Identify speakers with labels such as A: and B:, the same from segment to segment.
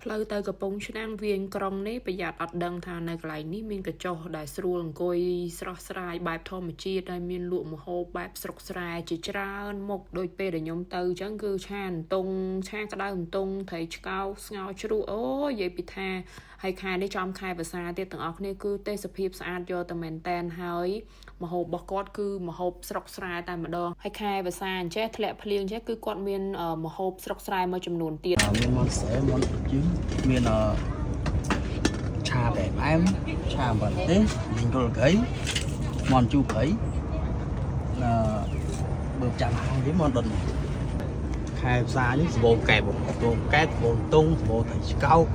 A: ផ្លូវទៅកំពង់ឆ្នាំងវាញក្រុងនេះប្រយ័ត្នអត់ដឹងថានៅកន្លែងនេះមានកញ្ចុះដែលស្រួលអង្គុយស្រស់ស្រាយបែបធម្មជាតិហើយមានលក់ម្ហូបបែបស្រុកស្រែជាច្រើនមុខដូចពេលដែលខ្ញុំទៅអញ្ចឹងគឺឆាអន្ទង់ឆាក្តៅអន្ទង់ត្រីឆ្កោស្ងោរជ្រូកអូយនិយាយពីថាហើយខែនេះចំខែវស្សាទៀតទាំងអស់គ្នាគឺទេសភាពស្អាតយកតែមែនតែនហើយម្ហូបរបស់គាត់គឺម្ហូបស្រុកស្រែតែម្ដងហើយខែវស្សាអញ្ចេះធ្លាក់ភ្លៀងអញ្ចេះគឺគាត់មានម្ហូបស្រុកស្រែមួយចំនួនទៀត
B: មានមន់ស្រែមន់ជឹងមានឆាបែបអែមឆាបាត់ទេមានគល់ក្រៃមន់ជូរក្រៃបើចាំហាងនេះមន់ដុនខែផ្សារនេះសបោកែបសបោកែបសបោតុងសបោត្រីឆ្កោក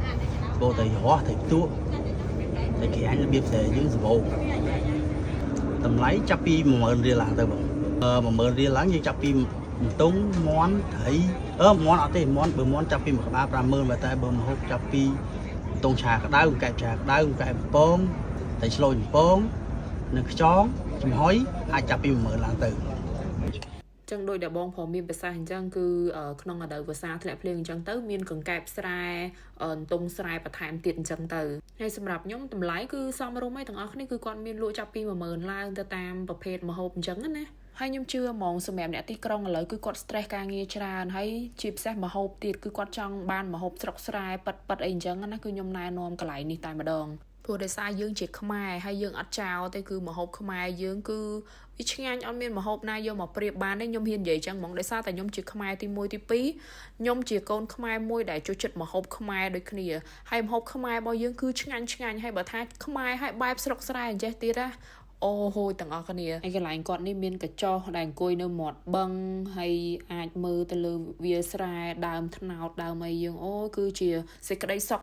B: សបោត្រីរស់ត្រីផ្ទក់តែគេអាចរបៀបផ្សេងយើងសបោតម្លៃចាប់ពី10000រៀលឡើងទៅបង10000រៀលឡើងយើងចាប់ពីតុងមន់ត្រីមន់អត់ទេមន់បើមន់ចាប់ពី1ក្បាល50000តែបើមហូបចាប់ពីតុងឆាក្តៅកែបឆាក្តៅកែបពងត្រីឆ្លូញពងនិងខ្យងចំហុយអាចចាប់ពី10000ឡើងទៅ
A: ចឹងដោយដែលបងព្រមមានប្រសាសន៍អញ្ចឹងគឺក្នុងរដូវវស្សាធ្លាក់ភ្លៀងអញ្ចឹងទៅមានកង្កែបស្រែតុងស្រែបន្ថែមទៀតអញ្ចឹងទៅហើយសម្រាប់ខ្ញុំតម្លៃគឺសមរម្យហើយទាំងអស់គ្នាគឺគាត់មានលក់ចាប់ពី10000ឡើងទៅតាមប្រភេទម្ហូបអញ្ចឹងណាហើយខ្ញុំជឿហ្មងសម្រាប់អ្នកទីក្រុងឥឡូវគឺគាត់ stress ការងារច្រើនហើយជាពិសេសម្ហូបទៀតគឺគាត់ចង់បានម្ហូបស្រុកស្រែប៉ិតអីអញ្ចឹងណាគឺខ្ញុំណែនាំកន្លែងនេះតែម្ដងព្រោះដោយសារយើងជាខ្មែរហើយយើងអត់ចោលទេគឺម្ហូបខ្មែរយើងគឺវាឆ្ងាញ់អត់មានម្ហូបណាយកមកប្រៀបបានទេខ្ញុំហ៊ាននិយាយចឹងហ្មងដោយសារតែខ្ញុំជាខ្មែរទី1ទី2ខ្ញុំជាកូនខ្មែរមួយដែលចូលចិត្តម្ហូបខ្មែរដូចគ្នាហើយម្ហូបខ្មែររបស់យើងគឺឆ្ងាញ់ហើយបើថាខ្មែរហើយបែបស្រុកស្រែអញ្ចេះទៀតណាអូហូយទាំងអស់គ្នាហើយកន្លែងគាត់នេះមានកញ្ចុះដែលអង្គុយនៅមាត់បឹងហើយអាចមើលទៅលើវាលស្រែដើមត្នោតដើមអីយើងអូគឺជាសេចក្តីសុខ